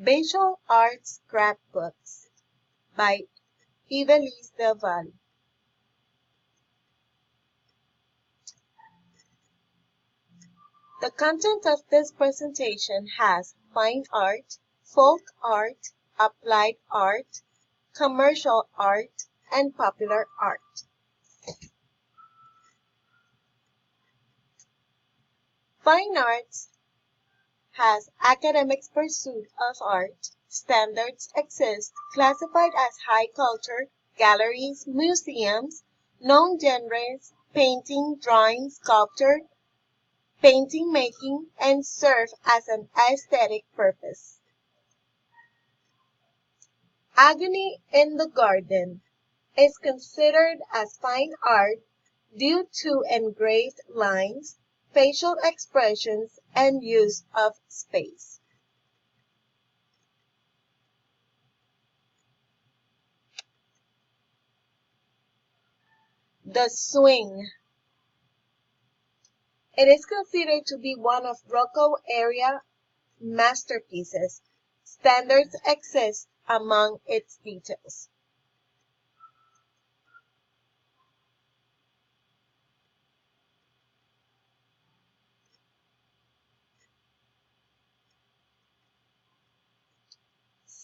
Visual Art Scrapbooks by Ivelisse Del Valle. The content of this presentation has fine art, folk art, applied art, commercial art, and popular art. Fine arts has academic pursuit of art. Standards exist classified as high culture, galleries, museums, known genres, painting, drawing, sculpture, painting making, and serve as an aesthetic purpose. Agony in the Garden is considered as fine art due to engraved lines, facial expressions, and use of space. The Swing. It is considered to be one of Rococo area masterpieces. Standards exist among its details.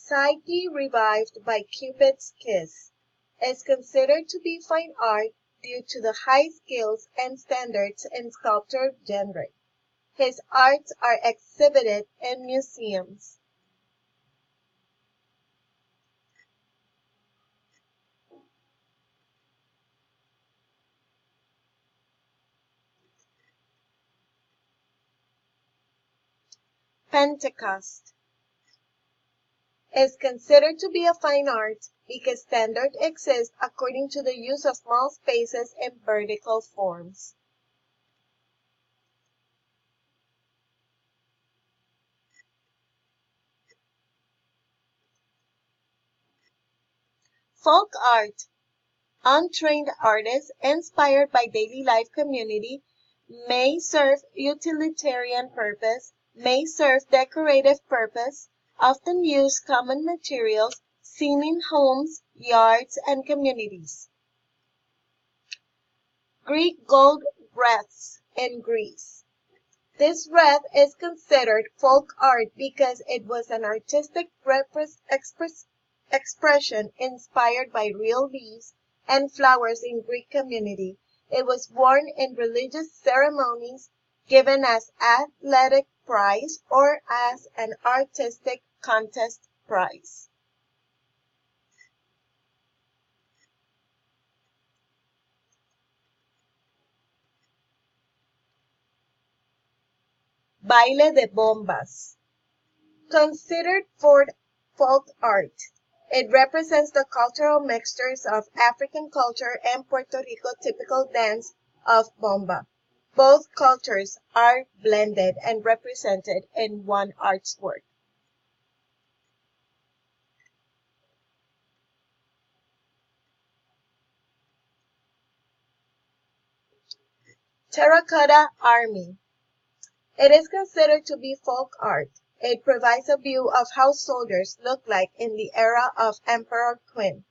Psyche Revived by Cupid's Kiss is considered to be fine art due to the high skills and standards in sculpture genre. His arts are exhibited in museums. Pentecost is considered to be a fine art because standards exist according to the use of small spaces and vertical forms. Folk art. Untrained artists inspired by daily life community may serve utilitarian purpose, may serve decorative purpose, often use common materials seen in homes, yards, and communities. Greek gold wreaths in Greece. This wreath is considered folk art because it was an artistic expression inspired by real leaves and flowers in Greek community. It was worn in religious ceremonies, given as athletic prize or as an artistic contest prize. Baile de bombas. Considered for folk art. It represents the cultural mixtures of African culture and Puerto Rico typical dance of bomba. Both cultures are blended and represented in one art's work. Terracotta Army. It is considered to be folk art. It provides a view of how soldiers looked like in the era of Emperor Qin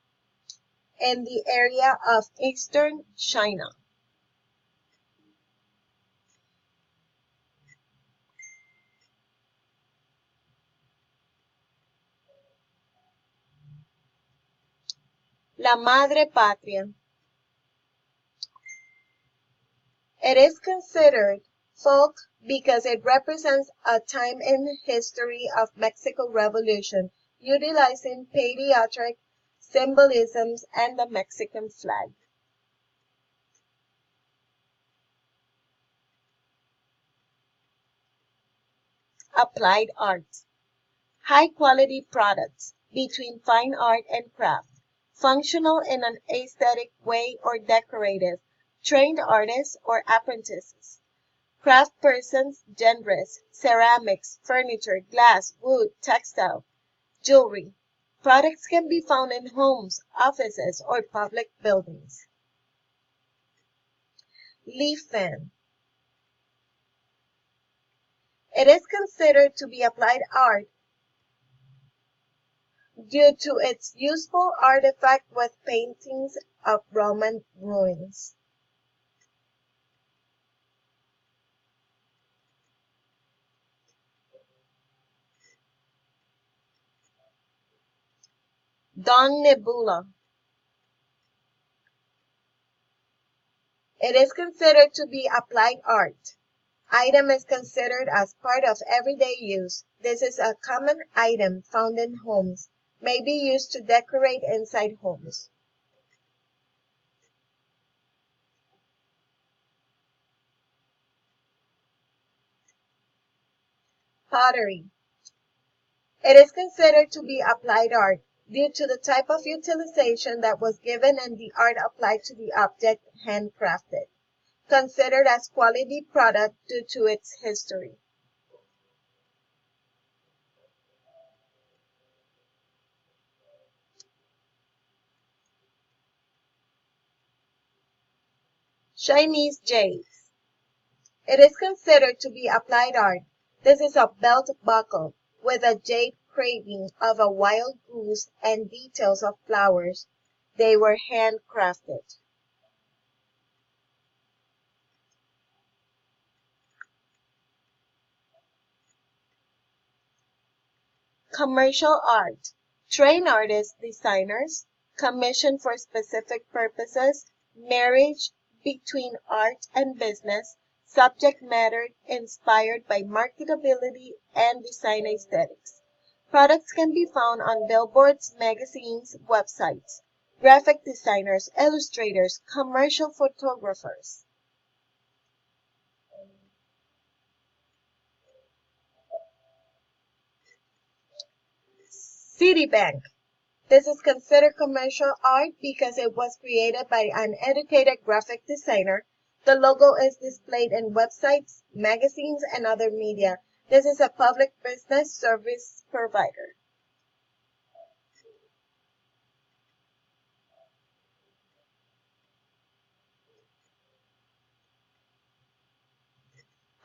in the area of eastern China. La Madre Patria. It is considered folk because it represents a time in history of Mexico Revolution, utilizing patriotic symbolisms and the Mexican flag. Applied art. High quality products between fine art and craft, functional in an aesthetic way or decorative, trained artists or apprentices. Craft persons, genres, ceramics, furniture, glass, wood, textile, jewelry. Products can be found in homes, offices, or public buildings. Leaf fan. It is considered to be applied art due to its useful artifact with paintings of Roman ruins. Dawn Nebula. It is considered to be applied art. Item is considered as part of everyday use. This is a common item found in homes, may be used to decorate inside homes. Pottery. It is considered to be applied art due to the type of utilization that was given and the art applied to the object handcrafted. Considered as quality product due to its history. Chinese jades. It is considered to be applied art. This is a belt buckle with a jade carving of a wild goose and details of flowers. They were handcrafted. Commercial art. Trained artists, designers, commissioned for specific purposes, marriage between art and business, subject matter inspired by marketability and design aesthetics. Products can be found on billboards, magazines, websites. Graphic designers, illustrators, commercial photographers. Citibank. This is considered commercial art because it was created by an educated graphic designer. The logo is displayed in websites, magazines, and other media. This is a public business service provider.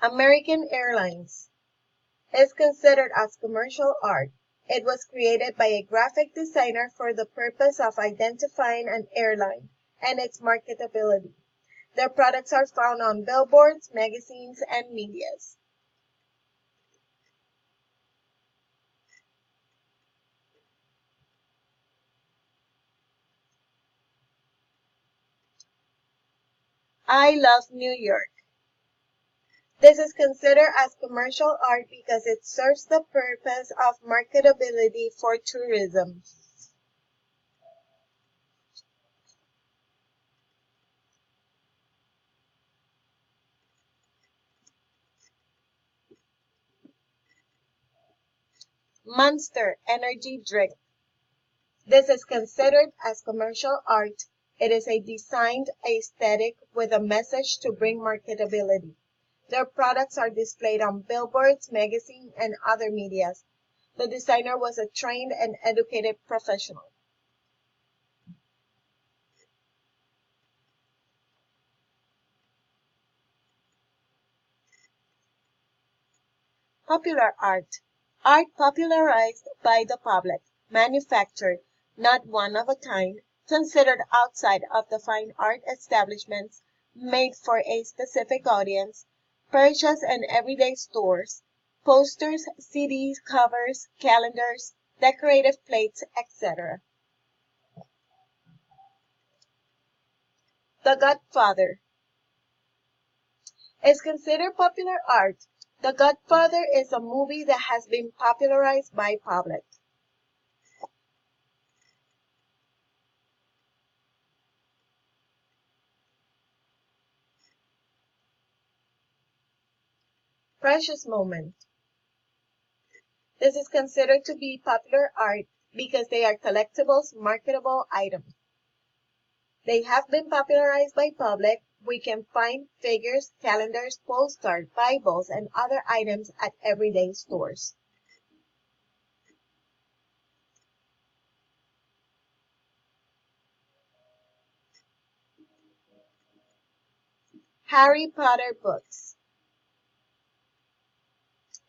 American Airlines is considered as commercial art. It was created by a graphic designer for the purpose of identifying an airline and its marketability. Their products are found on billboards, magazines, and medias. I love New York. This is considered as commercial art because it serves the purpose of marketability for tourism. Monster Energy Drink. This is considered as commercial art. It is a designed aesthetic with a message to bring marketability. Their products are displayed on billboards, magazines, and other medias. The designer was a trained and educated professional. Popular art. Art popularized by the public, manufactured, not one of a kind, considered outside of the fine art establishments, made for a specific audience, purchased in everyday stores, posters, CDs, covers, calendars, decorative plates, etc. The Godfather is considered popular art. The Godfather is a movie that has been popularized by public. Precious Moment. This is considered to be popular art because they are collectibles, marketable items. They have been popularized by public. We can find figures, calendars, postcards, Bibles, and other items at everyday stores. Harry Potter books.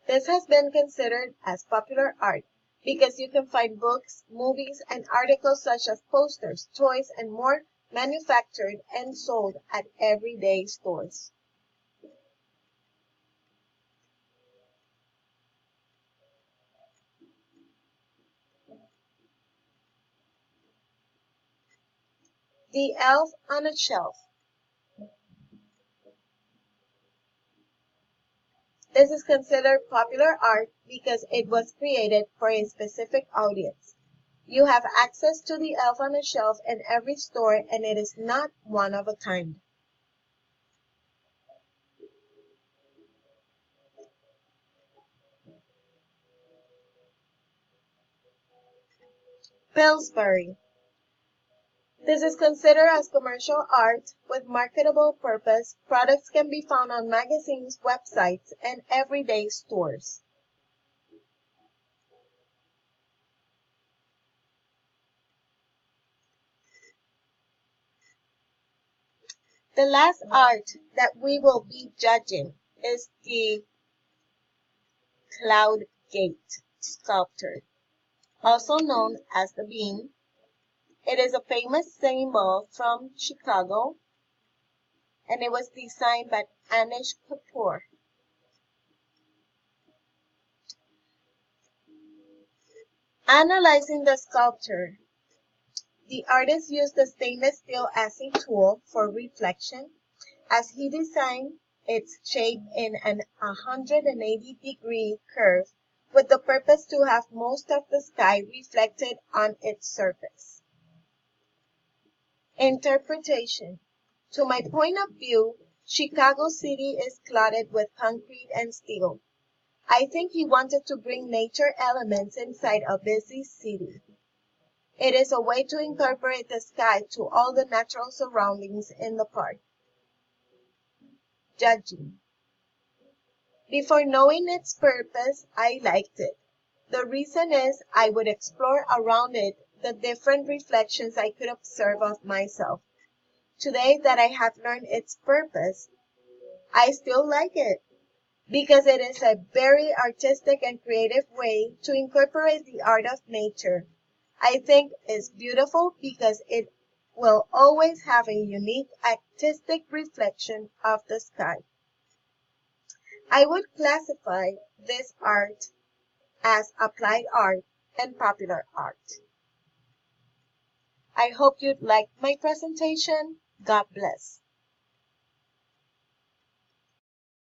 This has been considered as popular art because you can find books, movies, and articles such as posters, toys, and more manufactured and sold at everyday stores. The Elf on a Shelf. This is considered popular art because it was created for a specific audience. You have access to the Elf on a Shelf in every store, and it is not one of a kind. Pillsbury. This is considered as commercial art with marketable purpose. Products can be found on magazines, websites, and everyday stores. The last art that we will be judging is the Cloud Gate sculpture, also known as the bean. It is a famous symbol from Chicago, and it was designed by Anish Kapoor. Analyzing the sculpture, the artist used the stainless steel as a tool for reflection as he designed its shape in an 180-degree curve with the purpose to have most of the sky reflected on its surface. Interpretation. To my point of view, Chicago City is cluttered with concrete and steel. I think he wanted to bring nature elements inside a busy city. It is a way to incorporate the sky to all the natural surroundings in the park. Judging. Before knowing its purpose, I liked it. The reason is I would explore around it the different reflections I could observe of myself. Today that I have learned its purpose, I still like it because it is a very artistic and creative way to incorporate the art of nature. I think it's beautiful because it will always have a unique artistic reflection of the sky. I would classify this art as applied art and popular art. I hope you'd like my presentation. God bless.